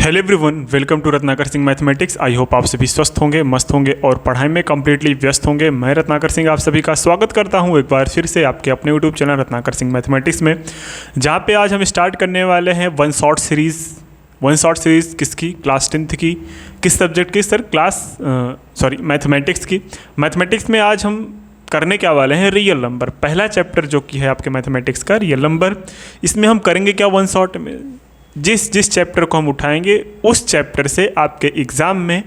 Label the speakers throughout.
Speaker 1: Hello everyone, welcome to Ratnakar Singh mathematics. I hope आप सभी स्वस्थ होंगे, मस्त होंगे और पढ़ाई में कम्प्लीटली व्यस्त होंगे। मैं रत्नाकर सिंह आप सभी का स्वागत करता हूं एक बार फिर से आपके अपने YouTube channel Ratnakar Singh mathematics में, जहां पे आज हम स्टार्ट करने वाले हैं वन शॉट सीरीज़ किसकी? क्लास 10th की। किस सब्जेक्ट की सर? मैथमेटिक्स की। मैथमेटिक्स में आज हम करने क्या वाले हैं? Real number. पहला चैप्टर जो कि है आपके मैथमेटिक्स का रियल नंबर। इसमें हम करेंगे क्या? वन शॉट में जिस चैप्टर को हम उठाएंगे उस चैप्टर से आपके एग्ज़ाम में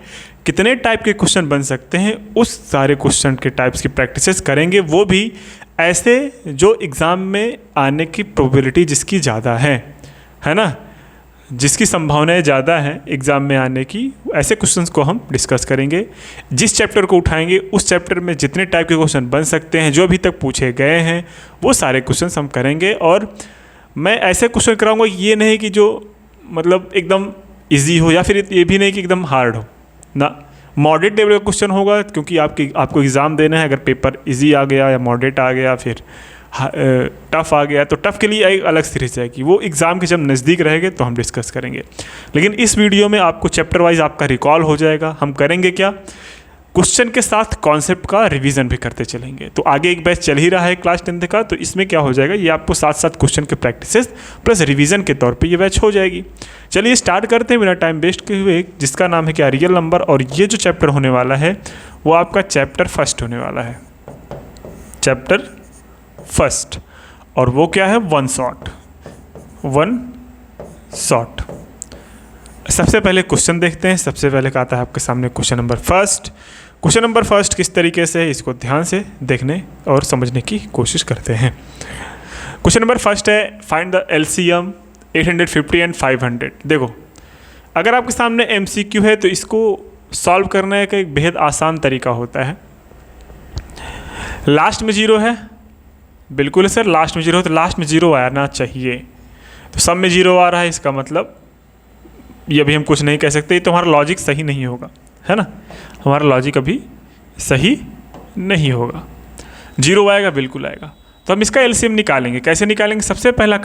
Speaker 1: कितने टाइप के क्वेश्चन बन सकते हैं, उस सारे क्वेश्चन के टाइप्स की प्रैक्टिसेस करेंगे, वो भी ऐसे जो एग्ज़ाम में आने की प्रोबेबिलिटी जिसकी ज़्यादा है ना, जिसकी संभावनाएं ज़्यादा हैं एग्ज़ाम में आने की, ऐसे क्वेश्चंस को हम डिस्कस करेंगे। जिस चैप्टर को उठाएंगे उस चैप्टर में जितने टाइप के क्वेश्चन बन सकते हैं, जो अभी तक पूछे गए हैं, वो सारे क्वेश्चंस हम करेंगे। और मैं ऐसे क्वेश्चन कराऊंगा, ये नहीं कि जो मतलब एकदम इजी हो या फिर ये भी नहीं कि एकदम हार्ड हो ना। मॉडरेट लेवल का क्वेश्चन होगा, क्योंकि आपको एग्ज़ाम देना है। अगर पेपर इजी आ गया या मॉडरेट आ गया फिर टफ़ आ गया, तो टफ़ के लिए एक अलग सीरीज है कि वो एग्ज़ाम के जब नज़दीक रहेंगे तो हम डिस्कस करेंगे। लेकिन इस वीडियो में आपको चैप्टर वाइज आपका रिकॉल हो जाएगा। हम करेंगे क्या? क्वेश्चन के साथ कॉन्सेप्ट का रिवीजन भी करते चलेंगे। तो आगे एक बैच चल ही रहा है क्लास 10th का, तो इसमें क्या हो जाएगा, ये आपको साथ साथ क्वेश्चन के प्रैक्टिसेस प्लस रिवीजन के तौर पे ये बैच हो जाएगी। चलिए स्टार्ट करते हैं बिना टाइम वेस्ट किए हुए, जिसका नाम है क्या? Real number. और ये जो चैप्टर होने वाला है वो आपका चैप्टर फर्स्ट होने वाला है। चैप्टर फर्स्ट, और वो क्या है? One shot. सबसे पहले क्वेश्चन देखते हैं। सबसे पहले का आता है आपके सामने question number first. Question number first किस तरीके से है, इसको ध्यान से देखने और समझने की कोशिश करते हैं। क्वेश्चन नंबर फर्स्ट है, फाइंड द एलसीएम 850 एंड 500। देखो, अगर आपके सामने एमसीक्यू है तो इसको सॉल्व करने का एक बेहद आसान तरीका होता है। लास्ट में जीरो है, बिल्कुल है सर, लास्ट में जीरो है तो लास्ट में जीरो आना चाहिए। तो सब में जीरो आ रहा है, इसका मतलब ये भी हम कुछ नहीं कह सकते, तो हमारा लॉजिक सही नहीं होगा, है ना। हमारा लॉजिक अभी सही नहीं होगा। जीरो आएगा, बिल्कुल आएगा। तो हम इसका एलसीएम निकालेंगे। कैसे निकालेंगे? सबसे पहला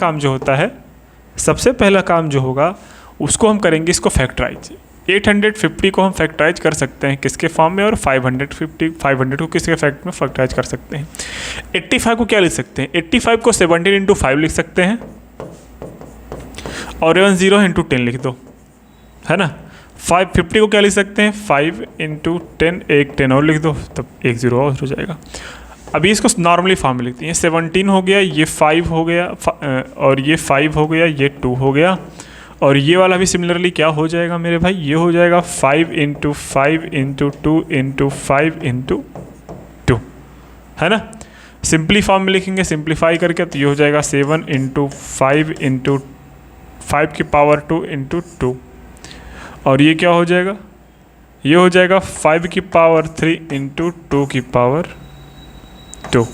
Speaker 1: काम जो होगा उसको हम करेंगे, इसको फैक्टराइज। 850 को हम फैक्टराइज कर सकते हैं किसके फॉर्म में, और 500 को किसके फैक्ट में फैक्टराइज कर सकते हैं। 85 को क्या लिख सकते हैं? 85 को 17 × 5 लिख सकते हैं, और 10 × 10 लिख दो, है ना। 550 को क्या लिख सकते हैं? 5 × 10, एक 10 और लिख दो, तब एक 0 और हो जाएगा। अभी इसको नॉर्मली फॉर्म में लिखते हैं। 17 हो गया, ये 5 हो गया, और ये 5 हो गया, ये 2 हो गया, और ये वाला भी सिमिलरली क्या हो जाएगा मेरे भाई? ये हो जाएगा 5 × 5 × 2 × 5 × 2, है ना। सिंपली फॉर्म में लिखेंगे, सिंप्लीफाई करके, तो ये हो जाएगा 7 × 5 × 5 की पावर 2 × 2, और ये क्या हो जाएगा? ये हो जाएगा 5 की पावर 3 × 2 की पावर 2।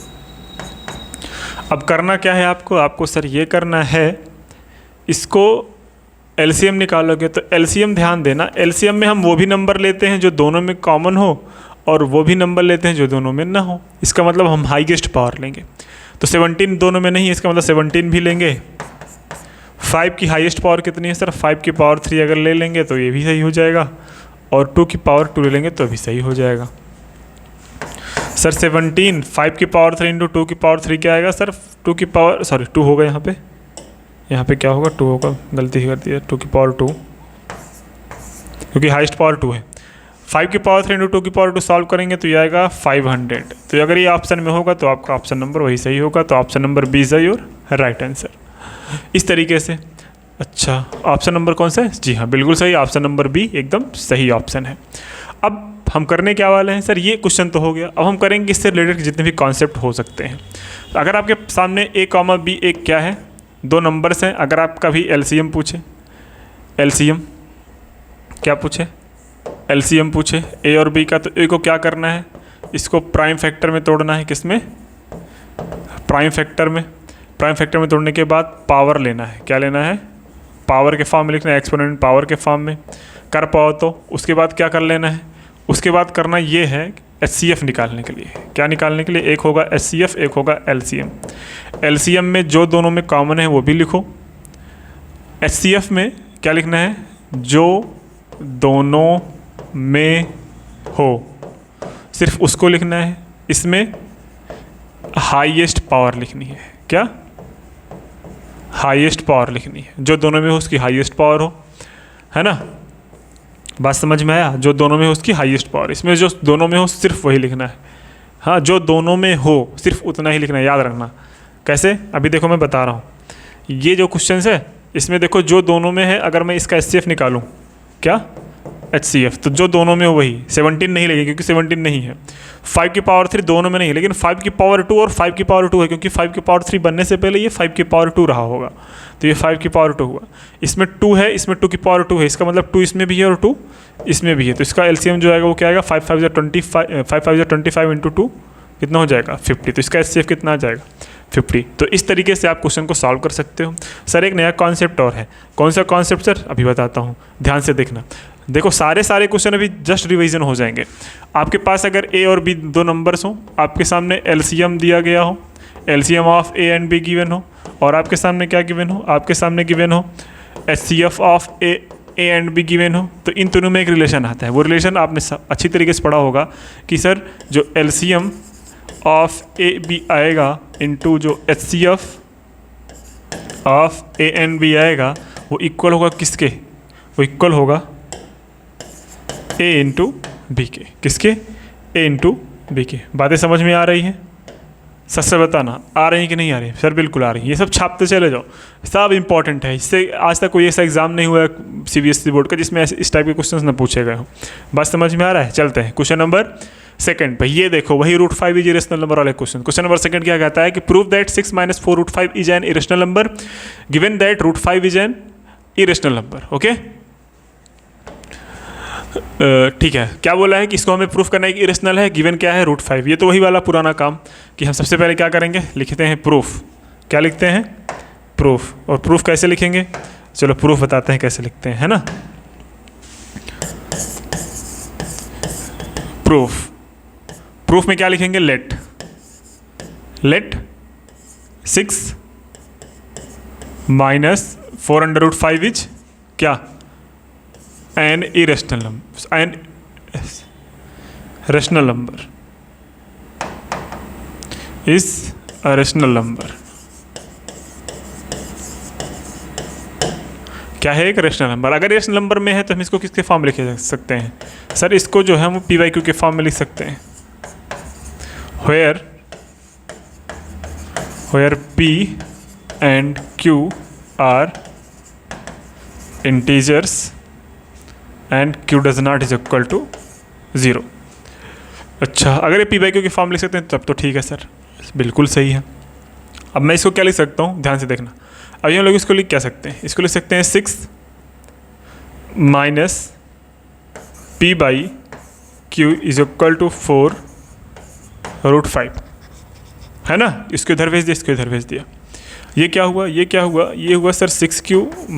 Speaker 1: अब करना क्या है आपको सर ये करना है, इसको एलसीएम निकालोगे तो एलसीएम ध्यान देना, एलसीएम में हम वो भी नंबर लेते हैं जो दोनों में कॉमन हो, और वो भी नंबर लेते हैं जो दोनों में ना हो। इसका मतलब हम हाईएस्ट पावर लेंगे। तो 17 दोनों में नहीं है, इसका मतलब 17 भी लेंगे। 5 की हाईएस्ट पावर कितनी है सर? 5 की पावर 3 अगर ले लेंगे तो ये भी सही हो जाएगा, और 2 की पावर 2 ले लेंगे तो भी सही हो जाएगा। सर 17 5 की पावर 3 × 2 की पावर 3 क्या आएगा सर? 2 होगा यहाँ पे क्या होगा? 2 होगा, गलती कर दी है। 2 की पावर 2, क्योंकि हाईएस्ट पावर 2 है। 5 की पावर 3 × 2 की पावर 2 सॉल्व करेंगे तो ये आएगा 500। तो अगर ये ऑप्शन में होगा तो आपका ऑप्शन नंबर वही सही होगा। तो option number B is your right answer. इस तरीके से। अच्छा, ऑप्शन नंबर कौन सा है? जी हाँ, बिल्कुल सही, ऑप्शन नंबर बी एकदम सही ऑप्शन है। अब हम करने क्या वाले हैं सर? ये क्वेश्चन तो हो गया। अब हम करेंगे इससे रिलेटेड जितने भी कॉन्सेप्ट हो सकते हैं। तो अगर आपके सामने a, b एक क्या है? दो नंबर्स हैं। अगर आपका भी एलसीएम पूछे, एलसीएम क्या पूछे? एलसीएम पूछे a और b का, तो a को क्या करना है? इसको प्राइम फैक्टर में तोड़ना है। किस में? प्राइम फैक्टर में। प्राइम फैक्टर में तोड़ने के बाद पावर लेना है। क्या लेना है? पावर के फॉर्म में लिखना है, एक्सपोनेंट पावर के फॉर्म में। कर पाओ तो उसके बाद क्या कर लेना है? उसके बाद करना ये है एचसीएफ निकालने के लिए। क्या निकालने के लिए? एक होगा एचसीएफ, एक होगा एलसीएम। एलसीएम में जो दोनों में कॉमन है वो भी लिखो। एचसीएफ में क्या लिखना है? जो दोनों में हो, सिर्फ उसको लिखना है। इसमें हाईएस्ट पावर लिखनी है। क्या? हाईएस्ट पावर लिखनी है। जो दोनों में हो उसकी हाईएस्ट पावर हो, है ना? बात समझ में आया? जो दोनों में हो उसकी हाईएस्ट पावर। इसमें जो दोनों में हो सिर्फ वही लिखना है। हाँ, जो दोनों में हो सिर्फ उतना ही लिखना है, याद रखना। कैसे? अभी देखो मैं बता रहा हूँ। ये जो क्वेश्चन है इसमें देखो, जो दोनों में है, अगर मैं इसका HCF निकालूँ, क्या? HCF, तो जो दोनों में हो वही। 17 नहीं लगेगी क्योंकि 17 नहीं है। 5 की पावर 3 दोनों में नहीं है, लेकिन 5 की पावर 2 और 5 की पावर 2 है, क्योंकि 5 की पावर 3 बनने से पहले ये 5 की पावर 2 रहा होगा, तो ये 5 की पावर 2 हुआ। इसमें 2 है, इसमें 2 की पावर 2 है, इसका मतलब 2 इसमें भी है और 2 इसमें भी है। तो इसका LCM जो आएगा वो क्या आएगा? 5 5 25 इंटू 2 कितना हो जाएगा? 50। तो इसका HCF कितना आ जाएगा? 50। तो इस तरीके से आप क्वेश्चन को सॉल्व कर सकते हो। सर एक नया कॉन्सेप्ट और है। कौन सा कॉन्सेप्ट सर? अभी बताता हूँ, ध्यान से देखना। देखो सारे क्वेश्चन अभी जस्ट रिवीजन हो जाएंगे। आपके पास अगर A और B दो नंबर्स हों, आपके सामने LCM दिया गया हो, LCM of A and B given हो, और आपके सामने क्या गिवन हो? आपके सामने गिवन हो HCF of A and B given हो, तो इन दोनों में एक रिलेशन आता है। वो रिलेशन आपने अच्छी तरीके से पढ़ा होगा कि सर जो LCM ऑफ A B आएगा इंटू जो HCF of A and B आएगा, वो इक्वल होगा किसके? वो इक्वल होगा A इंटू बी के। किसके? A इंटू बी के। बातें समझ में आ रही हैं? सच से बताना, आ रही हैं कि नहीं आ रही? सर बिल्कुल आ रही है। ये सब छापते चले जाओ, सब इंपॉर्टेंट है। इससे आज तक कोई ऐसा एग्जाम नहीं हुआ है CBSE बोर्ड का जिसमें इस टाइप के क्वेश्चंस ना पूछे गए हों। बात समझ में आ रहा है? चलते हैं क्वेश्चन नंबर सेकंड पे। ये देखो वही √5 इज इरेशनल नंबर वाले क्वेश्चन। क्वेश्चन नंबर सेकंड क्या कहता है कि prove that 6 - 4 √5 is an irrational number given that √5 is an irrational number. Okay, ठीक है। क्या बोला है कि इसको हमें प्रूफ करना है कि इरेशनल है, गिवन क्या है? √5। ये तो वही वाला पुराना काम कि हम सबसे पहले क्या करेंगे? लिखते हैं प्रूफ। क्या लिखते हैं? प्रूफ। और प्रूफ कैसे लिखेंगे? चलो प्रूफ बताते हैं कैसे लिखते हैं, है ना? प्रूफ में क्या लिखेंगे? लेट 6 - 4 √5 इज क्या? An irrational number, N rational number is a rational number. क्या है? एक रेशनल नंबर। अगर रेशनल नंबर में है तो हम इसको किसके फॉर्म में लिख सकते हैं? सर इसको जो है हम PYQ के फॉर्म में लिख सकते हैं। where P and Q are integers and Q does not is equal to 0। अच्छा, अगर ये P/Q की फॉर्म लिख सकते हैं तब तो ठीक है सर, बिल्कुल सही है। अब मैं इसको क्या लिख सकता हूँ? ध्यान से देखना। अब हम लोग इसको लिख क्या सकते हैं? इसको लिख सकते हैं 6 - P/Q इज इक्वल टू 4 √5, है ना? इसको इधर भेज दिया, इसको इधर भेज दिया। ये क्या हुआ? ये क्या हुआ? ये हुआ sir 6Q -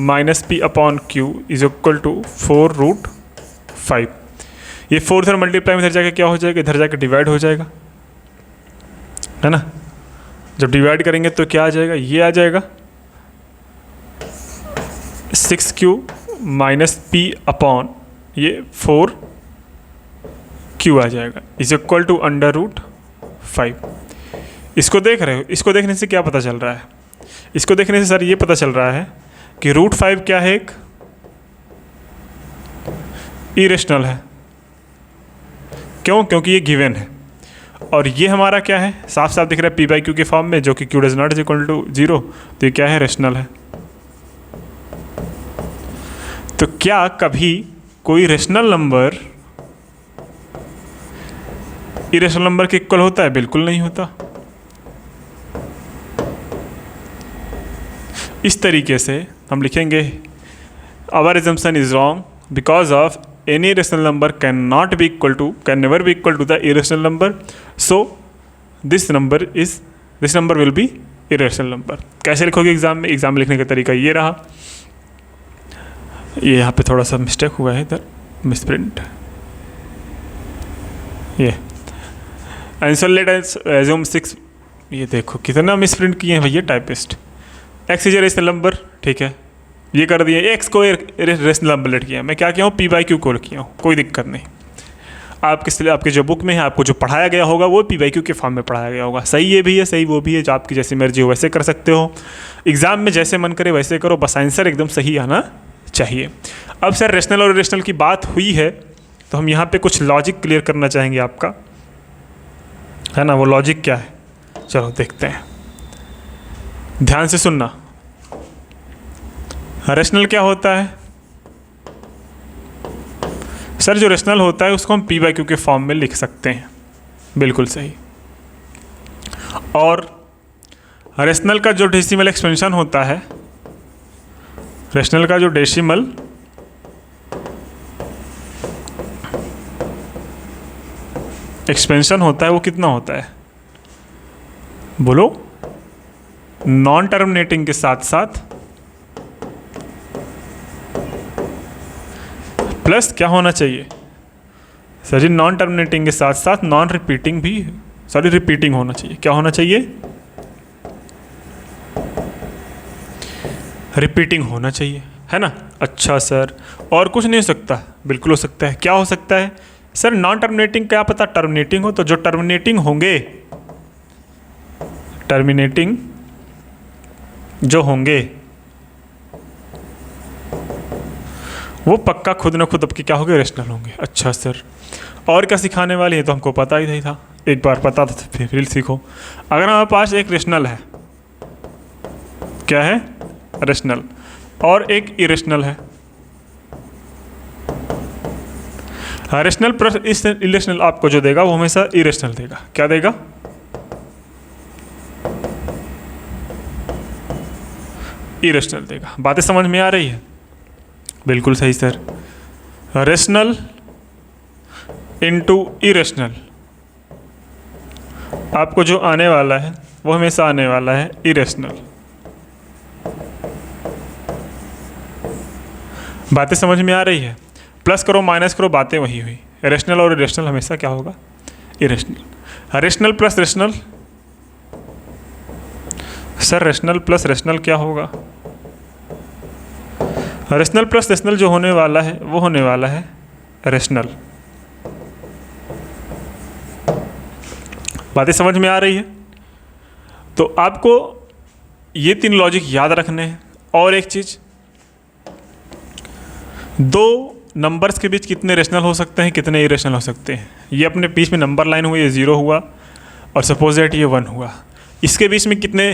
Speaker 1: P/Q is equal to 4 √5। ये 4 इधर मल्टीप्लाई में इधर जाके क्या हो जाएगा? इधर जाके डिवाइड हो जाएगा, है ना? जब डिवाइड करेंगे तो क्या आ जाएगा? ये आ जाएगा 6Q - P/ ये 4Q आ जाएगा इज इक्वल टू √5। इसको देख रहे हो? इसको देखने से क्या पता चल रहा है? इसको देखने से सर ये पता चल रहा है कि √5 क्या है? एक इरेशनल है। क्यों? क्योंकि ये गिवन है। और ये हमारा क्या है? साफ साफ दिख रहा है P/Q के फॉर्म में, जो कि Q does not is equal to 0। तो ये क्या है? रेशनल है। तो क्या कभी कोई रेशनल नंबर इरेशनल नंबर के इक्वल होता है? बिल्कुल नहीं होता। इस तरीके से हम लिखेंगे our assumption is wrong because of any rational number can never be equal to the irrational number, so this number will be irrational number. कैसे लिखोगे एग्जाम में? एग्जाम लिखने का तरीका ये रहा। ये यहाँ पे थोड़ा सा मिस्टेक हुआ है, इधर मिसप्रिंट। ये आंसर लेट एज्यूम 6। ये देखो कितना मिसप्रिंट किए हैं भैया typist. X is a rational number, ठीक है, ये कर दिया, एक्स को रेशनल नंबर लेट किया, मैं क्या किया हूँ पी बाई क्यू को किया हूँ, कोई दिक्कत नहीं। आपके जो बुक में है आपको जो पढ़ाया गया होगा वो पी बाई क्यू के फॉर्म में पढ़ाया गया होगा। सही ये भी है, सही वो भी है, जो आपकी जैसी मर्जी हो वैसे कर सकते हो, एग्ज़ाम में जैसे मन करे वैसे करो, बस आंसर एकदम सही आना चाहिए। अब सर रेशनल और इरेशनल की बात हुई है तो हम यहाँ पे कुछ लॉजिक क्लियर करना चाहेंगे आपका, है ना। वो लॉजिक क्या है, चलो देखते हैं, ध्यान से सुनना। रेशनल क्या होता है सर? जो रेशनल होता है उसको हम पी बाई क्यू के फॉर्म में लिख सकते हैं, बिल्कुल सही। और रेशनल का जो डेसिमल एक्सपेंशन होता है, रेशनल का जो डेसिमल एक्सपेंशन होता है वो कितना होता है बोलो? नॉन टर्मिनेटिंग के साथ साथ प्लस क्या होना चाहिए सर जी? नॉन टर्मिनेटिंग के साथ साथ नॉन रिपीटिंग भी, सॉरी रिपीटिंग होना चाहिए। क्या होना चाहिए? रिपीटिंग होना चाहिए, है ना। अच्छा सर, और कुछ नहीं हो सकता? बिल्कुल हो सकता है। क्या हो सकता है सर? नॉन टर्मिनेटिंग, क्या पता टर्मिनेटिंग हो, तो जो टर्मिनेटिंग होंगे, टर्मिनेटिंग जो होंगे वो पक्का खुद न खुद अब की क्या होंगे? रेशनल होंगे। अच्छा सर, और क्या सिखाने वाली है? तो हमको पता ही था, एक बार पता था तो फिर सीखो। अगर हमारे पास एक रेशनल है, क्या है? रेशनल, और एक इरेशनल है। रेशनल प्लस इरेशनल आपको जो देगा वो हमेशा इरेशनल देगा। क्या देगा? इरेशनल देगा। बातें समझ में आ रही है? बिल्कुल सही सर। रेशनल इनटू इरेशनल, आपको जो आने वाला है वो हमेशा आने वाला है इरेशनल। बातें समझ में आ रही है? प्लस करो माइनस करो बातें वही हुई। रेशनल और इरेशनल हमेशा क्या होगा? Irrational. Rational plus rational, sir rational plus rational क्या होगा? रेशनल प्लस रेशनल जो होने वाला है वो होने वाला है रेशनल। बातें समझ में आ रही है? तो आपको ये 3 लॉजिक याद रखने हैं। और एक चीज़, 2 नंबर्स के बीच कितने रेशनल हो सकते हैं, कितने इरेशनल हो सकते हैं। ये अपने बीच में नंबर लाइन हुई, ये 0 हुआ, और सपोज दैट ये 1 हुआ। इसके बीच में कितने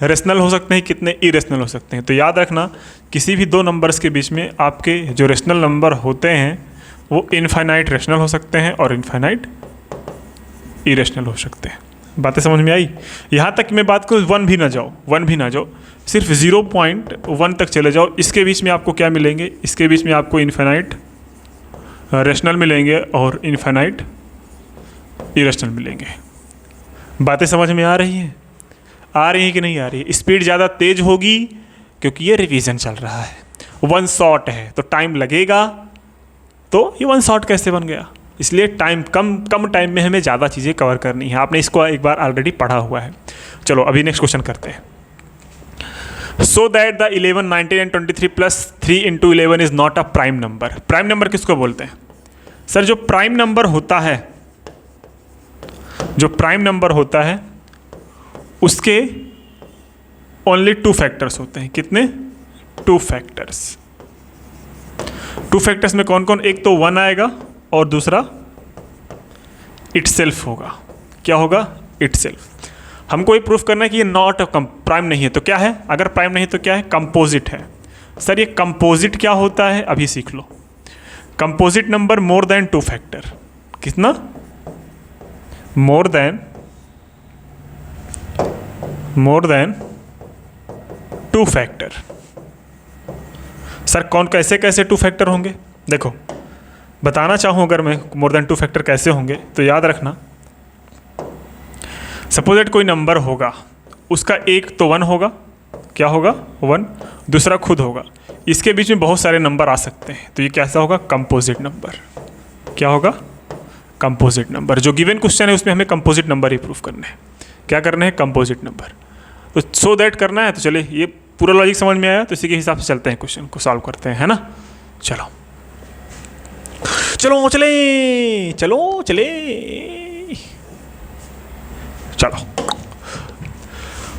Speaker 1: रेशनल हो सकते हैं, कितने इरेशनल हो सकते हैं। तो याद रखना, किसी भी 2 नंबर्स के बीच में आपके जो रेशनल नंबर होते हैं वो इनफाइनाइट रेशनल हो सकते हैं और इनफाइनाइट इरेशनल हो सकते हैं। बातें समझ में आई? यहाँ तक मैं बात करूँ 1 भी ना जाओ, 1 भी ना जाओ, सिर्फ 0.1 तक चले जाओ। इसके बीच में आपको क्या मिलेंगे? इसके बीच में आपको इनफाइनाइट रेशनल मिलेंगे और इनफाइनाइट इरेशनल मिलेंगे। बातें समझ में आ रही हैं? आ रही है कि नहीं आ रही है? स्पीड ज़्यादा तेज होगी क्योंकि ये रिवीजन चल रहा है, 1 शॉट है तो टाइम लगेगा। तो ये 1 शॉट कैसे बन गया? इसलिए टाइम कम टाइम में हमें ज़्यादा चीज़ें कवर करनी है। आपने इसको एक बार ऑलरेडी पढ़ा हुआ है। चलो अभी नेक्स्ट क्वेश्चन करते हैं। So that the 11, 19 and 23 plus 3 into 11 is not a prime number. Prime number किसको बोलते हैं सर? जो प्राइम नंबर होता है, जो प्राइम नंबर होता है उसके ओनली 2 फैक्टर्स होते हैं। कितने? 2 फैक्टर्स। 2 फैक्टर्स में कौन कौन? एक तो 1 आएगा और दूसरा इटसेल्फ होगा। क्या होगा? इटसेल्फ। हमको ये प्रूफ करना है कि ये नॉट प्राइम नहीं है। तो क्या है? अगर प्राइम नहीं है तो क्या है? कंपोजिट है। सर ये कंपोजिट क्या होता है अभी सीख लो। Composite number more than 2 factor. कितना? More than 2 factor. सर कौन कैसे कैसे 2 फैक्टर होंगे? देखो बताना चाहूँ अगर मैं मोर देन 2 फैक्टर कैसे होंगे तो याद रखना, सपोज दैट कोई नंबर होगा, उसका एक तो 1 होगा। क्या होगा? 1। दूसरा खुद होगा। इसके बीच में बहुत सारे नंबर आ सकते हैं, तो ये कैसा होगा? Composite number. क्या होगा? Composite number. जो गिवन क्वेश्चन है उसमें हमें कंपोजिट नंबर ही प्रूफ करने हैं। क्या करने हैं? Composite number. तो सो दैट करना है तो चलिए ये पूरा लॉजिक समझ में आया? तो इसी के हिसाब से चलते हैं, क्वेश्चन को सॉल्व करते हैं, है ना। चलो चलो चले चलो चले चलो,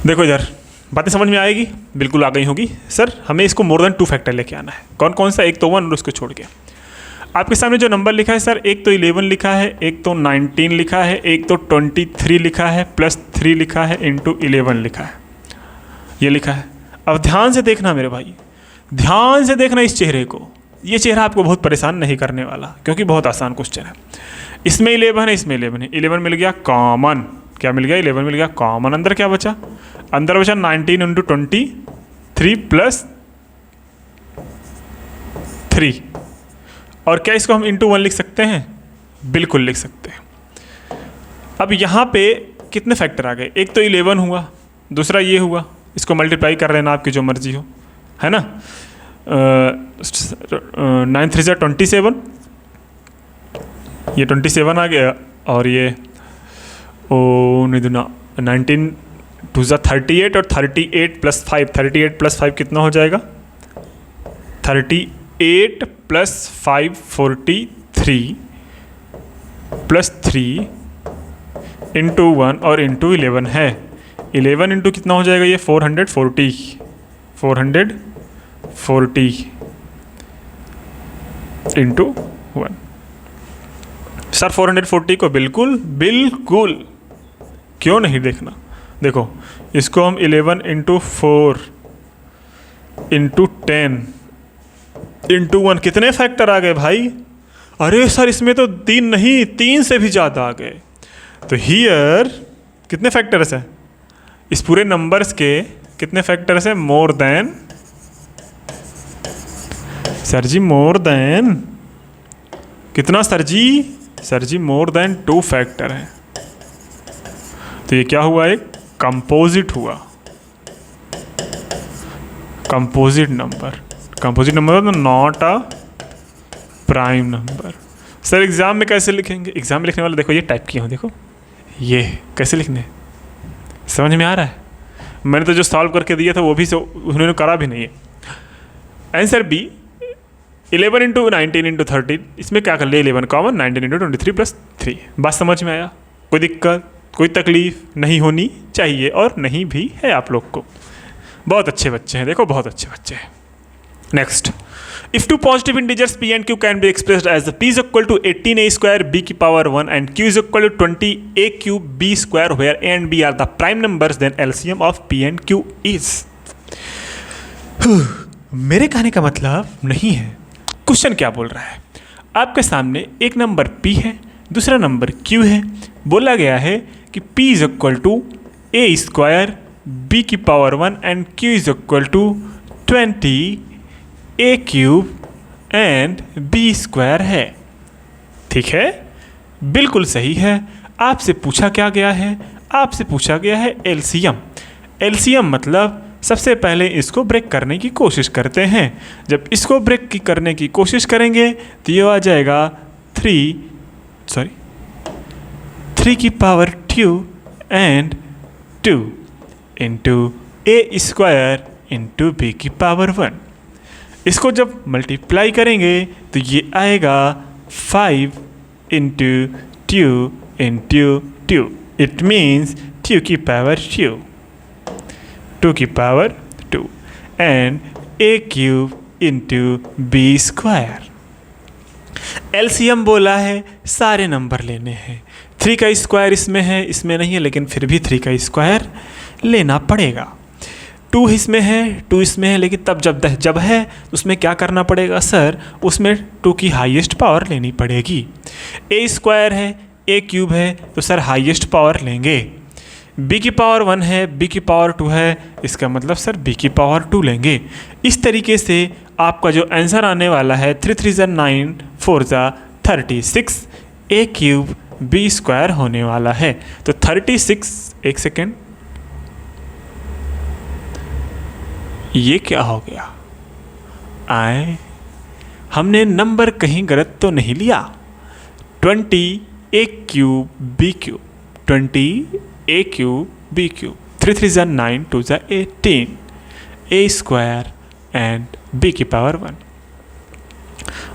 Speaker 1: देखो इधर बातें समझ में आएगी, बिल्कुल आ गई होगी। सर हमें इसको मोर देन 2 फैक्टर लेके आना है। कौन कौन सा? एक तो 1 और उसको छोड़ के। आपके सामने जो नंबर लिखा है सर, एक तो 11 लिखा है, एक तो 19 लिखा है, एक तो 23 लिखा है, प्लस 3 लिखा है, इंटू 11 लिखा है, ये लिखा है। अब ध्यान से देखना मेरे भाई, ध्यान से देखना इस चेहरे को। ये चेहरा आपको बहुत परेशान नहीं करने वाला, क्योंकि बहुत आसान क्वेश्चन है। इसमें 11 है, इसमें 11 है। 11 मिल गया कॉमन, क्या मिल गया? 11 मिल गया कॉमन। अंदर क्या बचा? अंदर बचा 19 इंटू 23 प्लस 3। और क्या इसको हम इंटू 1 लिख सकते हैं? बिल्कुल लिख सकते हैं। अब यहाँ पे कितने फैक्टर आ गए? एक तो 11 हुआ, दूसरा ये हुआ, इसको मल्टीप्लाई कर लेना आपकी जो मर्जी हो, है ना। 9 3 जा 27, ये 27 आ गया, और ये नहीं दूना 19 2 जा 38, और 38 प्लस 5, 38 प्लस 5 कितना हो जाएगा? 38 प्लस 5 43 प्लस 3 इंटू 1 और इंटू 11 है। 11 इंटू कितना हो जाएगा? ये 440 इंटू 1। सर 440 को बिल्कुल बिल्कुल क्यों नहीं देखना? देखो इसको हम 11 इंटू 4 इंटू 10 इंटू 1, कितने फैक्टर आ गए भाई? अरे सर इसमें तो 3 नहीं, 3 से भी ज़्यादा आ गए। तो हियर कितने फैक्टर्स हैं? इस पूरे नंबर्स के कितने फैक्टर्स हैं? मोर देन, सर जी मोर देन कितना सर जी? सर जी मोर देन 2 फैक्टर हैं। तो ये क्या हुआ? एक कंपोजिट हुआ, कंपोजिट नंबर। कंपोजिट नंबर मतलब not a prime number. Sir exam में कैसे लिखेंगे? एग्जाम में लिखने वाले देखो ये टाइप किए हो, देखो ये कैसे लिखने, समझ में आ रहा है? मैंने तो जो सॉल्व करके दिया था वो भी उन्होंने करा भी नहीं है। आंसर बी 11 इंटू 19 इंटू 30, इसमें क्या कर लिया? 11 कॉमन, 19 इंटू 23 प्लस 3। बात समझ में आया? कोई दिक्कत, कोई तकलीफ नहीं होनी चाहिए, और नहीं भी है आप लोग को। बहुत अच्छे बच्चे हैं, देखो बहुत अच्छे बच्चे हैं। Next, if two positive integers p and q can be expressed as p is equal to 18a square b की power 1 and q is equal to 20a cube b square where a and b are the prime numbers, then LCM of p and q is। मेरे कहने का मतलब नहीं है। Question क्या बोल रहा है? आपके सामने एक नंबर p है, दूसरा नंबर q है। बोला गया है कि p is equal to a square b की power 1 and q is equal to 20 a cube and b square है। ठीक है, बिल्कुल सही है। आपसे पूछा क्या गया है? आपसे पूछा गया है एलसीएम। एलसीएम मतलब सबसे पहले इसको ब्रेक करने की कोशिश करते हैं। जब इसको ब्रेक करने की कोशिश करेंगे तो ये आ जाएगा 3 की power 2 and 2 into A square into B की पावर 1। इसको जब मल्टीप्लाई करेंगे तो ये आएगा 5 इंटू 2 इंटू 2। इट मीन्स 2 की पावर 2 की power 2 and A cube into B square. LCM बोला है सारे नंबर लेने हैं। 3 का स्क्वायर इसमें है, इसमें नहीं है, लेकिन फिर भी 3 का स्क्वायर लेना पड़ेगा। 2 इसमें है, 2 इसमें है, लेकिन तब जब है उसमें क्या करना पड़ेगा सर? उसमें 2 की हाईएस्ट पावर लेनी पड़ेगी। ए स्क्वायर है, ए क्यूब है, तो सर हाईएस्ट पावर लेंगे। बी की पावर 1 है, बी की पावर 2 है, इसका मतलब सर बी की पावर 2 लेंगे। इस तरीके से आपका जो आंसर आने वाला है 3 3 जा 9 4 जा 36 ए क्यूब बी स्क्वायर होने वाला है। तो 36, एक सेकेंड, ये क्या हो गया? हमने नंबर कहीं गलत तो नहीं लिया। 20 ए क्यूब बी क्यूब, 20 ए क्यूब बी क्यूब, 3 3 जा 9 2 जा 18 ए स्क्वायर एंड बी की पावर 1।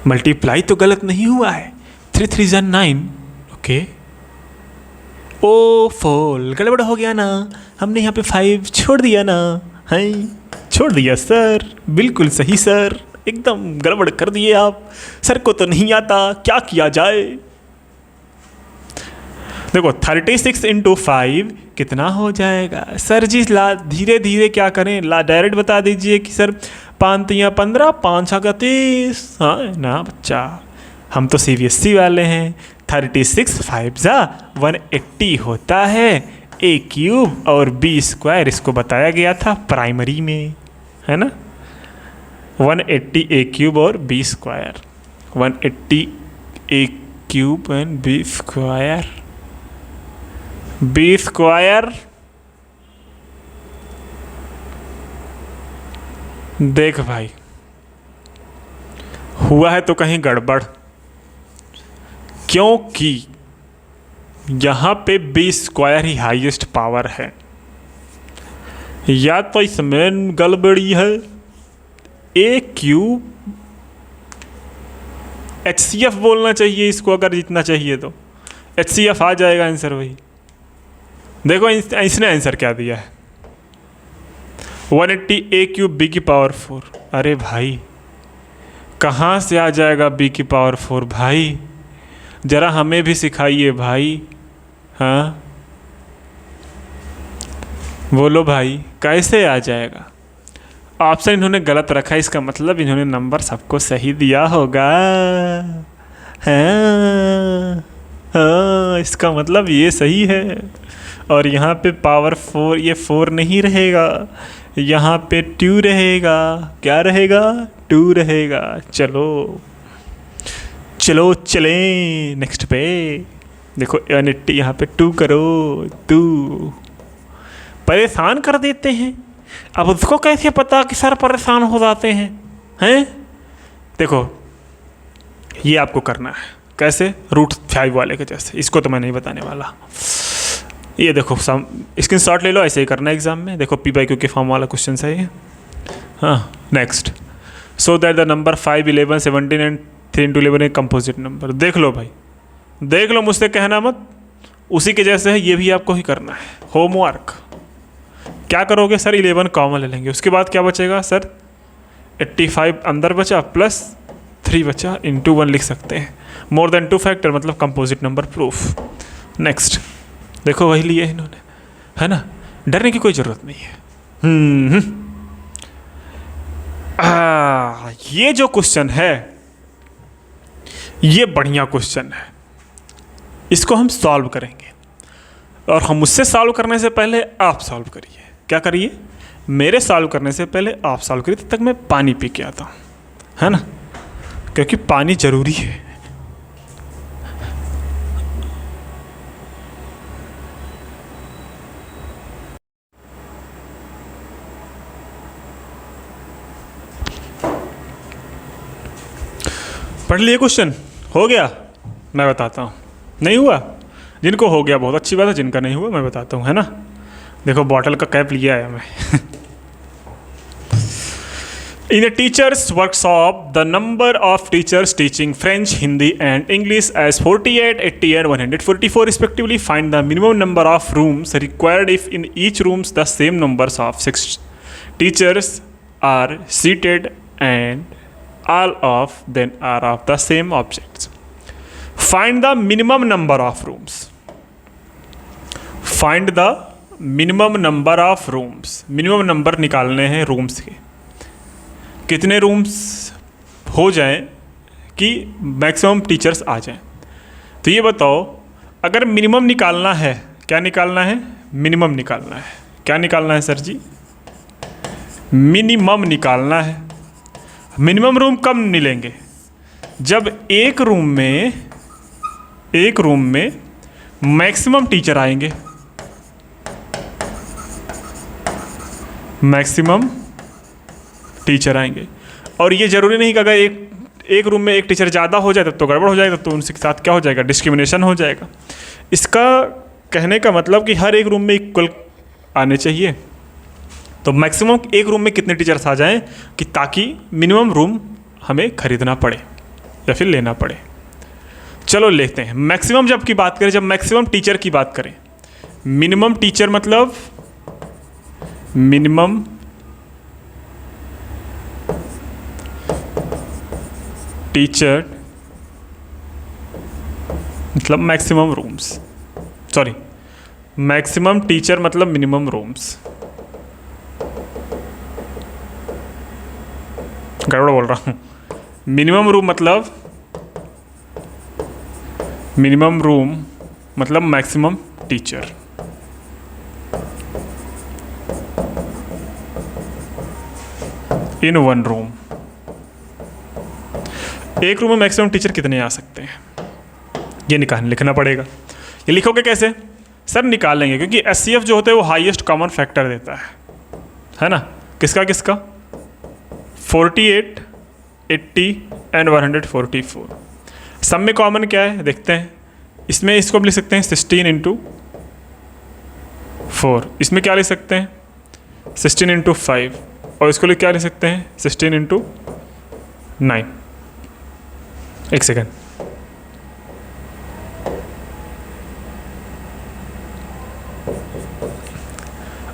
Speaker 1: मल्टीप्लाई तो गलत नहीं हुआ है, 3 3 जा 9। ओके, ओ फोल, गड़बड़ हो गया ना, हमने यहाँ पे 5 छोड़ दिया ना। है, छोड़ दिया सर, बिल्कुल सही सर, एकदम गड़बड़ कर दिए आप, सर को तो नहीं आता, क्या किया जाए। देखो 36 इंटू 5 कितना हो जाएगा सर जी? ला धीरे धीरे क्या करें, ला डायरेक्ट बता दीजिए कि सर 5 3 15, 5 6 30। हाँ ना बच्चा, हम तो CBSE वाले हैं। 36 5 जा 180 होता है, ए क्यूब और बी स्क्वायर, इसको बताया गया था प्राइमरी में, है ना। 180 ए क्यूब और B square, 180 A cube and B square, B square. देख भाई, हुआ है तो कहीं गड़बड़, क्योंकि यहाँ पे बी स्क्वायर ही हाईएस्ट पावर है, या तो इसमें गड़बड़ी है। ए क्यूब HCF बोलना चाहिए इसको, अगर जीतना चाहिए तो HCF आ जाएगा आंसर वही। देखो इसने आंसर क्या दिया है, 180 ए क्यूब बी की पावर 4। अरे भाई कहाँ से आ जाएगा बी की पावर 4 भाई, ज़रा हमें भी सिखाइए भाई। हाँ बोलो भाई, कैसे आ जाएगा? ऑप्शन इन्होंने गलत रखा है, इसका मतलब इन्होंने नंबर सबको सही दिया होगा। हाँ हाँ, इसका मतलब ये सही है। और यहाँ पे पावर 4, ये 4 नहीं रहेगा, यहाँ पे 2 रहेगा। क्या रहेगा? 2 रहेगा। चलो चलो चलें नेक्स्ट पे। देखो 180 यहाँ पे 2 करो, 2 परेशान कर देते हैं। अब उसको कैसे पता कि सर परेशान हो जाते हैं? देखो ये आपको करना है कैसे, √5 वाले के जैसे। इसको तो मैं नहीं बताने वाला। ये देखो स्क्रीनशॉट ले लो, ऐसे ही करना है एग्जाम में। देखो P/Q के फॉर्म वाला क्वेश्चन है ये। हाँ next, so that the number 5 11 17 and 3 into 11 एक कंपोजिट नंबर। देख लो भाई, देख लो, मुझसे कहना मत, उसी के जैसे है, ये भी आपको ही करना है। होमवर्क क्या करोगे सर? 11 कॉमन ले लेंगे, उसके बाद क्या बचेगा सर? 85 अंदर बचा प्लस 3 बचा, इंटू 1 लिख सकते हैं। मोर देन 2 फैक्टर मतलब कंपोजिट नंबर प्रूफ। नेक्स्ट देखो वही लिए इन्होंने, है ना, डरने की कोई ज़रूरत नहीं है। ये जो क्वेश्चन है ये बढ़िया क्वेश्चन है, इसको हम सॉल्व करेंगे। और हम मुझसे सॉल्व करने से पहले आप सॉल्व करिए। क्या करिए? मेरे सॉल्व करने से पहले आप सॉल्व करिए, तब तक मैं पानी पी के आता हूँ, है ना, क्योंकि पानी ज़रूरी है। पढ़ लिए क्वेश्चन? हो गया? मैं बताता हूँ। नहीं हुआ? जिनको हो गया बहुत अच्छी बात है, जिनका नहीं हुआ मैं बताता हूँ, है ना। देखो बॉटल का कैप लिया है मैं। In a teacher's workshop, the number of teachers teaching French, Hindi and English as 48, 80 and 144 respectively. Find the minimum number of rooms required if in each rooms the same numbers of 6 teachers are seated and all of them are of the same objects. Find the minimum number of rooms. Find the minimum number of rooms. Minimum number निकालने हैं rooms के। कितने rooms हो जाएं कि maximum teachers आ जाएं। तो ये बताओ, अगर मिनिमम निकालना है, क्या निकालना है? मिनिमम निकालना है। क्या निकालना है सर जी? मिनिमम निकालना है। मिनिमम रूम कब मिलेंगे? जब एक रूम में मैक्सिमम टीचर आएंगे। मैक्सिमम टीचर आएंगे। और ये ज़रूरी नहीं कि अगर एक रूम में एक टीचर ज़्यादा हो जाए तब तो गड़बड़ हो जाएगा, तो उनके साथ क्या हो जाएगा? डिस्क्रिमिनेशन हो जाएगा। इसका कहने का मतलब कि हर एक रूम में इक्वल आने चाहिए। तो मैक्सिमम एक रूम में कितने टीचर्स आ जाएं कि ताकि मिनिमम रूम हमें खरीदना पड़े या फिर लेना पड़े। चलो लेते हैं मैक्सिमम जब की बात करें, जब मैक्सिमम टीचर की बात करें, मिनिमम टीचर मतलब मिनिमम टीचर मतलब maximum rooms, sorry maximum teacher मतलब मिनिमम रूम्स, गड़बड़ बोल रहा हूँ। मिनिमम रूम मतलब मिनिमम रूम मतलब maximum teacher. In one room, एक रूम में मैक्सिमम टीचर कितने आ सकते हैं ये लिखना पड़ेगा। ये लिखोगे कैसे सर? निकाल लेंगे, क्योंकि एचसीएफ जो होता है वो हाईएस्ट कॉमन फैक्टर देता है ना। किसका किसका? 48, 80 एंड 144। सब में कॉमन क्या है देखते हैं। इसमें इसको भी लिख सकते हैं 16 इंटू 4। इसमें क्या लिख सकते हैं 16 इंटू 5, और इसको क्या लिख सकते हैं 16 इंटू 9। एक सेकेंड,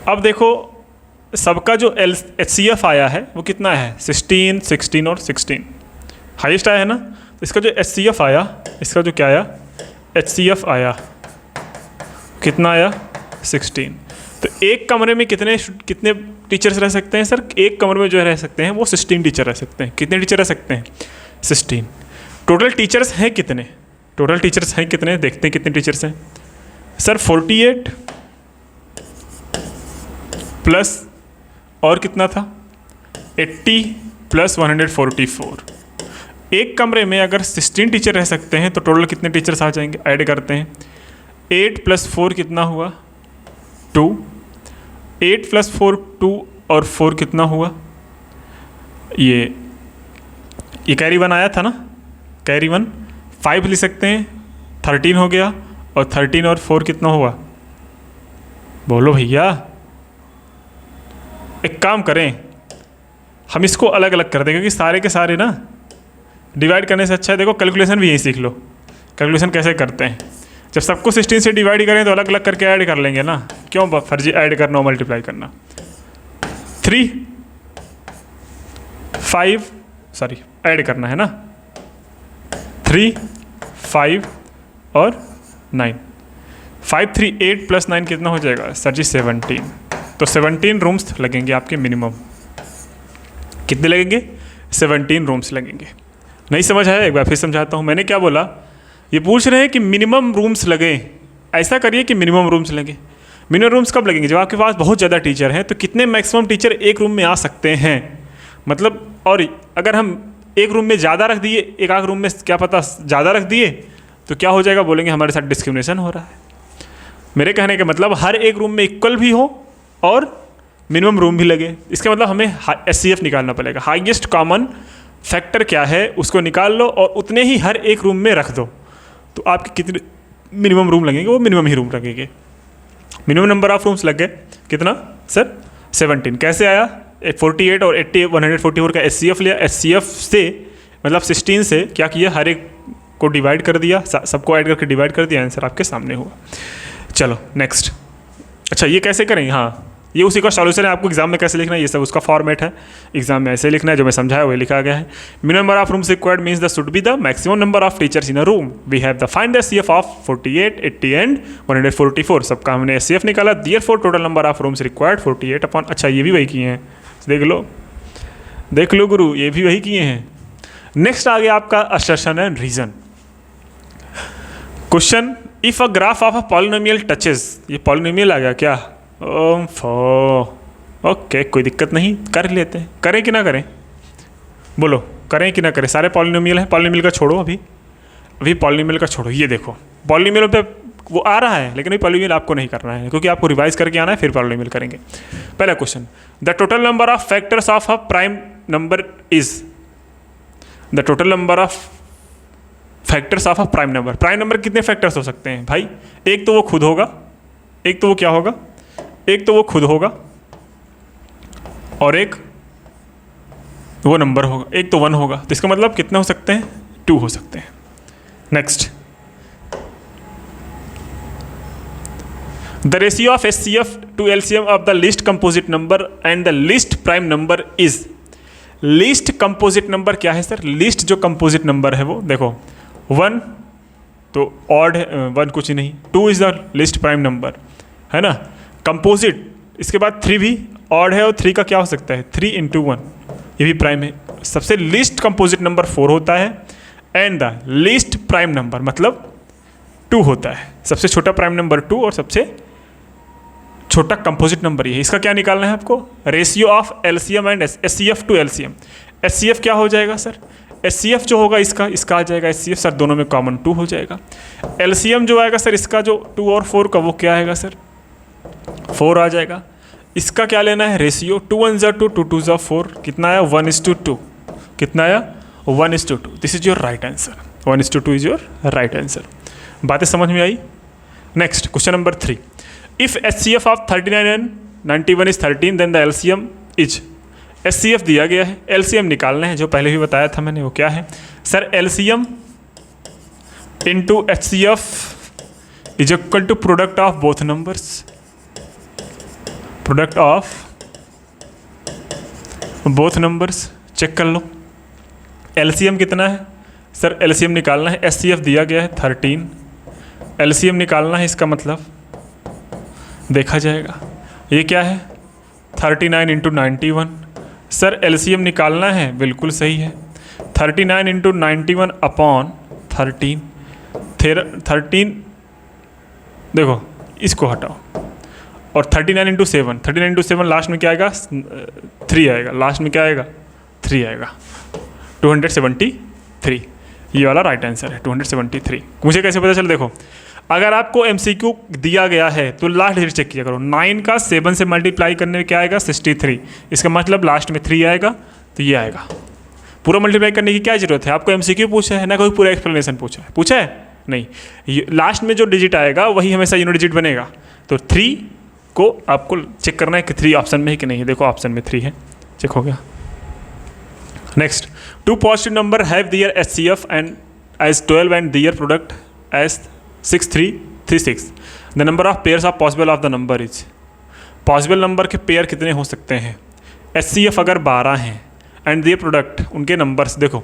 Speaker 1: अब देखो सबका जो HCF आया है वो कितना है 16, 16 और 16 हाईएस्ट आया है ना। तो इसका जो HCF आया, इसका जो क्या आया HCF आया कितना आया 16। तो एक कमरे में कितने टीचर्स रह सकते हैं सर? एक कमरे में जो रह सकते हैं वो 16 टीचर रह सकते हैं। कितने टीचर रह सकते हैं 16। टोटल टीचर्स हैं कितने? टोटल टीचर्स हैं कितने देखते हैं कितने टीचर्स हैं सर? 48 प्लस और कितना था 80 प्लस 144। एक कमरे में अगर 16 टीचर रह सकते हैं तो टोटल कितने टीचर्स आ जाएंगे? ऐड करते हैं 8 प्लस 4 कितना हुआ 2, 8 प्लस 4 2 और 4 कितना हुआ ये कैरी 1 आया था ना, कैरी 1 5 लिख सकते हैं 13 हो गया, और 13 और 4 कितना हुआ बोलो भैया। एक काम करें हम इसको अलग अलग कर दें, क्योंकि सारे के सारे ना डिवाइड करने से अच्छा है। देखो कैलकुलेशन भी यही सीख लो, कैलकुलेशन कैसे करते हैं। जब सबको 16 से डिवाइड करें तो अलग अलग करके ऐड कर लेंगे ना, क्यों फर्जी ऐड करना और मल्टीप्लाई करना। 3 5 सॉरी ऐड करना है ना, 3 5 और 9, 5 3 8 प्लस 9 कितना हो जाएगा सर जी 17। तो 17 रूम्स लगेंगे आपके मिनिमम। कितने लगेंगे 17 रूम्स लगेंगे। नहीं समझ आया? एक बार फिर समझाता हूँ। मैंने क्या बोला, ये पूछ रहे हैं कि मिनिमम रूम्स लगे। ऐसा करिए कि मिनिमम रूम्स लगे। मिनिमम रूम्स कब लगेंगे? जब आपके पास बहुत ज़्यादा टीचर हैं। तो कितने मैक्सिमम टीचर एक रूम में आ सकते हैं मतलब, और अगर हम एक रूम में ज़्यादा रख दिए, एक आध रूम में क्या पता ज़्यादा रख दिए तो क्या हो जाएगा, बोलेंगे हमारे साथ डिस्क्रिमिनेशन हो रहा है। मेरे कहने का मतलब हर एक रूम में इक्वल भी हो और मिनिमम रूम भी लगे। इसका मतलब हमें HCF निकालना पड़ेगा। हाईएस्ट कॉमन फैक्टर क्या है उसको निकाल लो और उतने ही हर एक रूम में रख दो, तो आपके कितने मिनिमम रूम लगेंगे वो मिनिमम ही रूम लगेंगे। मिनिमम नंबर ऑफ रूम्स लग गए कितना सर 17। कैसे आया 48 और 80 144 का HCF लिया। HCF से मतलब 16 से क्या किया, हर एक को डिवाइड कर दिया, सबको ऐड करके डिवाइड कर दिया, आंसर आपके सामने हुआ। चलो नेक्स्ट। अच्छा ये कैसे करेंगे? हाँ ये उसी का सॉल्यूशन है। आपको एग्जाम में कैसे लिखना है ये सब उसका फॉर्मेट है। एग्जाम में ऐसे लिखना है, जो मैं समझाया वही लिखा गया है। Minimum number of rooms required means the should be the maximum number of teachers in a room. We have the find the HCF of 48 80 and 144। सबका हमने HCF निकाला। Therefore total number of rooms required 48 upon, अच्छा ये भी वही किए हैं, देख लो गुरु, ये भी वही किए हैं। नेक्स्ट आ गया आपका assertion and reason. Question, if a graph of a polynomial touches, ये पॉलिनोमियल आ गया क्या? ओके कोई दिक्कत नहीं, कर लेते हैं। करें कि ना करें बोलो, करें कि ना करें? सारे पॉलिनोमियल है, पॉलिनोमियल का छोड़ो, अभी पॉलिनोमियल का छोड़ो। ये देखो पॉलिनोमियल पे वो आ रहा है, लेकिन अभी पॉलिनोमियल आपको नहीं करना है क्योंकि आपको रिवाइज करके आना है, फिर पॉलिनोमियल करेंगे। पहला question, the total number of factors of a prime number is, the total number of factors of a prime number. Prime number कितने फैक्टर्स हो सकते हैं भाई? एक तो वो खुद होगा, एक तो वो क्या होगा, एक तो वो खुद होगा, और एक वो नंबर होगा, एक तो 1 होगा, तो इसका मतलब कितने हो सकते हैं, 2 हो सकते हैं। Next, the ratio of HCF to LCM of the least composite number and the least prime number is. Least composite number क्या है सर? लीस्ट जो कंपोजिट नंबर है वो देखो 1 तो ऑड है, 1 कुछ ही नहीं, 2 is the least prime number है ना। कंपोजिट इसके बाद 3 भी ऑड है और 3 का क्या हो सकता है, 3 × 1, ये भी प्राइम है। सबसे लीस्ट कंपोजिट नंबर 4 होता है and the least prime number मतलब 2 होता है। सबसे छोटा प्राइम नंबर 2 और सबसे छोटा कंपोजिट नंबर ये है। इसका क्या निकालना है आपको, ratio of LCM and HCF to LCM। HCF क्या हो जाएगा सर, HCF जो होगा इसका आ जाएगा HCF सर, दोनों में कॉमन 2 हो जाएगा। LCM जो आएगा सर इसका जो 2 और 4 का वो क्या आएगा सर, 4 आ जाएगा। इसका क्या लेना है, रेशियो 2 × 1 = 2, 2 × 2 = 4, कितना आया 1:2, कितना आया 1:2। This is your right answer, 1:2 is your right answer. बातें समझ में आई। Next question number 3, if HCF of 39 and 91 is 13 then the LCM is. HCF दिया गया है, LCM निकालना है, जो पहले भी बताया था मैंने, वो क्या है sir, LCM into HCF is equal to product of both numbers, product of both numbers. Check कर लो LCM कितना है सर, LCM निकालना है, HCF दिया गया है 13, LCM निकालना है, इसका मतलब देखा जाएगा ये क्या है 39 × 91। सर LCM निकालना है, बिल्कुल सही है, 39 × 91 अपॉन 13, 13 देखो इसको हटाओ, और 39 × 7, 39 × 7 लास्ट में क्या आएगा 3 आएगा, लास्ट में क्या आएगा 3 आएगा, 273, ये वाला राइट आंसर है 273। मुझे कैसे पता चल, देखो अगर आपको MCQ दिया गया है तो लास्ट डिजिट चेक किया करो, 9 का 7 से मल्टीप्लाई करने में क्या आएगा 63, इसका मतलब लास्ट में 3 आएगा, तो ये आएगा। पूरा मल्टीप्लाई करने की क्या जरूरत है, आपको MCQ पूछा है ना, कोई पूरा एक्सप्लेनेशन पूछा है नहीं, लास्ट में जो डिजिट आएगा वही हमेशा यूनिट डिजिट बनेगा। तो 3 को आपको चेक करना है कि 3 ऑप्शन में है कि नहीं है, देखो ऑप्शन में 3 है, चेक हो गया। Next, 2 positive number have their HCF and as 12 and their product as 6336। The number of pairs of possible of the number is. Possible number के पेयर कितने हो सकते हैं, HCF अगर 12 हैं एंड दियर प्रोडक्ट उनके नंबर्स, देखो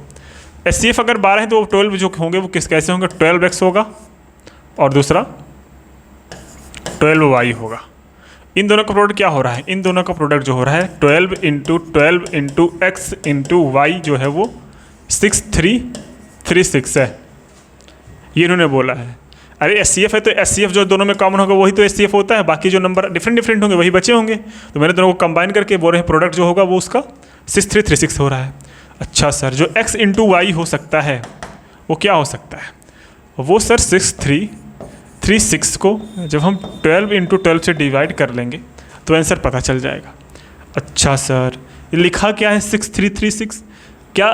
Speaker 1: HCF अगर 12 हैं तो 12 जो होंगे वो कैसे होंगे, 12x होगा और दूसरा 12y होगा। इन दोनों का प्रोडक्ट क्या हो रहा है, इन दोनों का प्रोडक्ट जो हो रहा है 12 × 12 × x × y जो है वो 6336 है, ये इन्होंने बोला है। अरे HCF है तो HCF जो दोनों में कॉमन होगा वही तो HCF होता है, बाकी जो नंबर डिफरेंट होंगे वही बचे होंगे, तो मैंने दोनों को कंबाइन करके बोल रहे हैं प्रोडक्ट जो होगा वो उसका 6336 हो रहा है। अच्छा सर, जो x × y हो सकता है वो क्या हो सकता है, वो सर 6336 को जब हम 12 × 12 से डिवाइड कर लेंगे तो आंसर पता चल जाएगा। अच्छा सर, ये लिखा क्या है 6336, क्या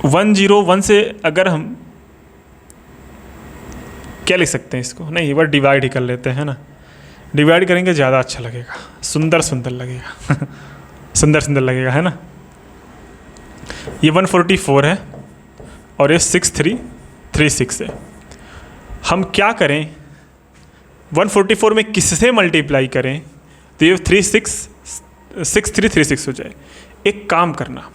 Speaker 1: 101 से अगर हम क्या लिख सकते हैं इसको, नहीं एक बार डिवाइड ही कर लेते हैं ना, डिवाइड करेंगे ज़्यादा अच्छा लगेगा, सुंदर लगेगा सुंदर लगेगा, है ना। ये 144 है और ये 6336 है। हम क्या करें, 144 में किससे मल्टीप्लाई करें तो ये 6336 हो जाए। एक काम करना,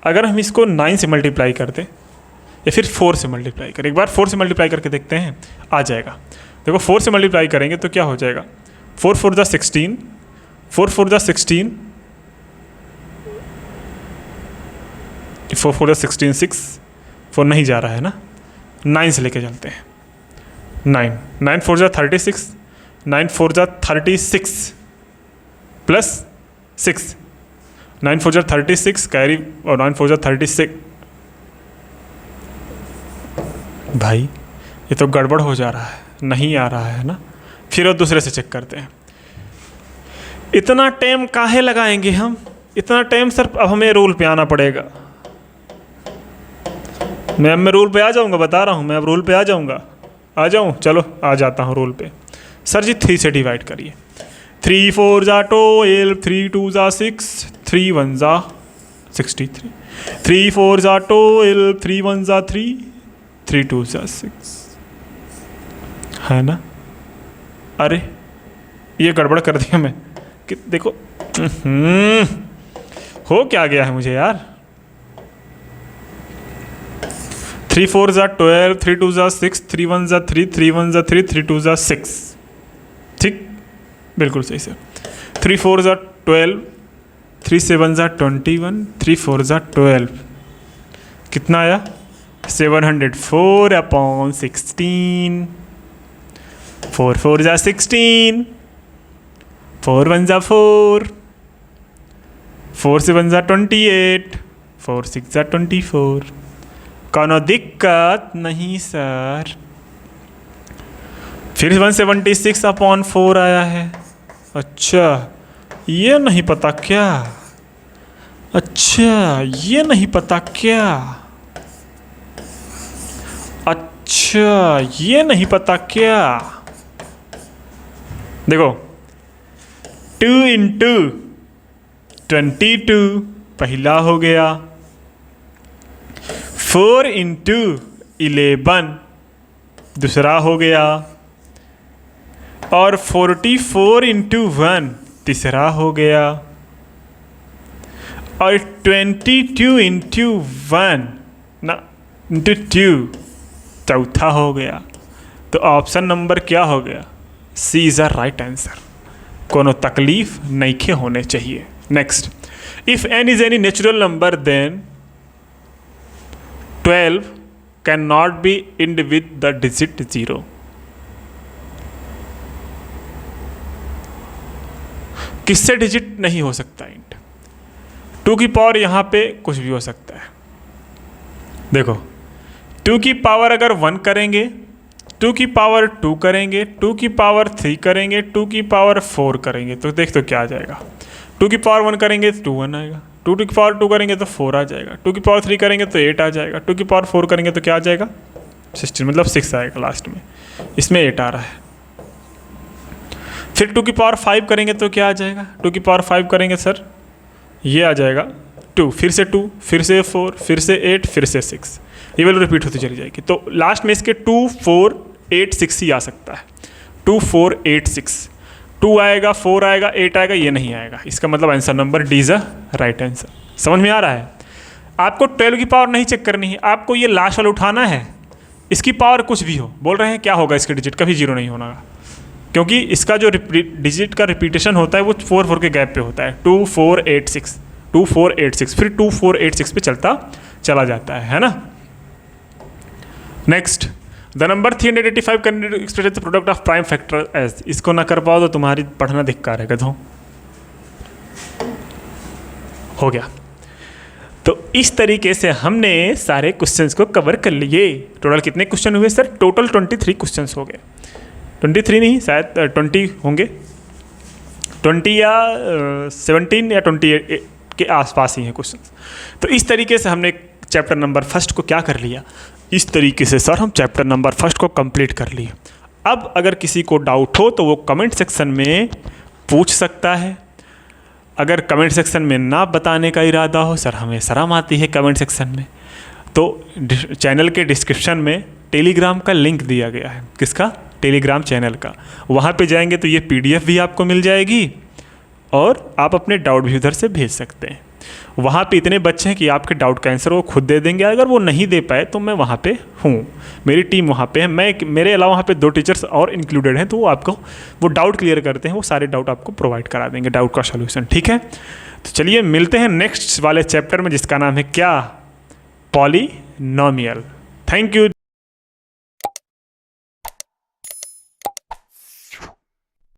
Speaker 1: अगर हम इसको 9 से मल्टीप्लाई कर दें या फिर 4 से मल्टीप्लाई करें, एक बार 4 से मल्टीप्लाई करके देखते हैं, आ जाएगा। देखो 4 से मल्टीप्लाई करेंगे तो क्या हो जाएगा, 4 × 4 = 16, 4 × 4 = 16, 4 × 4 = 16, 6 4 नहीं जा रहा है ना, 9 से लेके चलते हैं, 9 9 × 4 = 36, 9 × 4 = 36 प्लस 6, 9 × 4 = 36 कैरी और 9 × 4 = 36। भाई ये तो गड़बड़ हो जा रहा है, नहीं आ रहा है ना, फिर और दूसरे से चेक करते हैं। इतना टाइम काहे लगाएंगे हम, इतना टाइम सर, अब हमें रूल पे आना पड़ेगा। मैं रूल पे आ जाऊंगा, बता रहा हूँ मैं, अब रूल पे आ जाऊंगा, आ जाऊँ, चलो आ जाता हूँ रूल पे। सर जी 3 से डिवाइड करिए, 3 4 जा 12, 3 2 जा 6, 3 1 जा 63, 3 4 जा 12, 3 1 जा 3, 3 2 जा 6, है ना? अरे ये गड़बड़ कर दिया मैं कि देखो हो क्या गया है मुझे यार। 3 4 जा 12, 3 2 जा 6, 3 1 जा 3, 3 1 जा 3, 3 2 जा 6, ठीक, बिल्कुल सही से। 3 4 जा 12, 3 7 जा 21, 3 4 जा 12, कितना आया? 704/16, 4 4 जा 16, 4 1 जा 4, 4 7 जा 28, 4 6 जा 24। कोनो दिक्कत नहीं सर। फिर 176/4 आया है। अच्छा ये नहीं पता क्या? अच्छा ये नहीं पता क्या? अच्छा ये नहीं पता क्या? देखो 2 × 22 पहला हो गया, 4 × 11 दूसरा हो गया, और 44 × 1 तीसरा हो गया, और 22 × 1 ना × 2 चौथा हो गया। तो ऑप्शन नंबर क्या हो गया? C is the right answer. कोनो तकलीफ नहीं होने चाहिए। Next, if n is any natural number then 12 can not be end with the digit 0। किससे डिजिट नहीं हो सकता इंट? 2 की पावर यहाँ पे कुछ भी हो सकता है। देखो 2 की पावर अगर 1 करेंगे, 2 की पावर 2 करेंगे, 2 की पावर 3 करेंगे, 2 की पावर 4 करेंगे, तो देख तो क्या आ जाएगा। 2 की पावर 1 करेंगे तो 2 1 आएगा, 2 की पावर 2 करेंगे तो 4 आ जाएगा, 2 की पावर 3 करेंगे तो 8 आ जाएगा, 2 की पावर 4 करेंगे तो क्या आ जाएगा? 16, मतलब 6 आएगा लास्ट में। इसमें 8 आ रहा है। फिर 2 की पावर 5 करेंगे तो क्या आ जाएगा? 2 की पावर 5 करेंगे सर ये आ जाएगा 2, फिर से 2, फिर से 4, फिर से 8, फिर से 6, ये वैल्यू रिपीट होती चली जाएगी। तो लास्ट में इसके 2 4 8 6 ही आ सकता है। 2 4 8 6, 2 आएगा, 4 आएगा, 8 आएगा, ये नहीं आएगा। इसका मतलब answer number D is a right answer. समझ में आ रहा है? आपको 12 की पावर नहीं चेक करनी है, आपको ये लास्ट वाला उठाना है। इसकी पावर कुछ भी हो, बोल रहे हैं क्या होगा इसके डिजिट? कभी 0 नहीं होना, क्योंकि इसका जो डिजिट का रिपीटेशन होता है वो 4 4 के गैप पे होता है। 2 4 8 6, 2 4 8 6, फिर 2 4 8 6 पे चलता चला जाता है ना। Next, the number 385 can express the product of prime factor as. इसको ना कर पाओ तो तुम्हारी पढ़ना धिक्कार है गधों। हो गया। तो इस तरीके से हमने सारे क्वेश्चंस को कवर कर लिए। टोटल कितने क्वेश्चन हुए सर? टोटल 23 क्वेश्चंस हो गए। 23 नहीं, शायद 20 होंगे, 20 या 17 या 28 के आसपास ही हैं क्वेश्चंस। तो इस तरीके से हमने चैप्टर नंबर 1 को क्या कर लिया? इस तरीके से सर हम चैप्टर नंबर 1 को कंप्लीट कर लिए। अब अगर किसी को डाउट हो तो वो कमेंट सेक्शन में पूछ सकता है। अगर कमेंट सेक्शन में ना बताने का इरादा हो, सर हमें शर्म आती है कमेंट सेक्शन में, तो चैनल के डिस्क्रिप्शन में टेलीग्राम का लिंक दिया गया है। किसका? टेलीग्राम चैनल का। वहाँ पे जाएंगे तो ये PDF भी आपको मिल जाएगी और आप अपने डाउट भी उधर से भेज सकते हैं। वहाँ पे इतने बच्चे हैं कि आपके डाउट का आंसर वो खुद दे देंगे। अगर वो नहीं दे पाए तो मैं वहाँ पे हूँ, मेरी टीम वहाँ पे है। मेरे अलावा वहाँ पे 2 टीचर्स और इंक्लूडेड हैं, तो वो आपको वो डाउट क्लियर करते हैं। वो सारे डाउट आपको प्रोवाइड करा देंगे, डाउट का सोल्यूशन। ठीक है, तो चलिए मिलते हैं नेक्स्ट वाले चैप्टर में, जिसका नाम है क्या? पॉलीनोमियल। Thank you.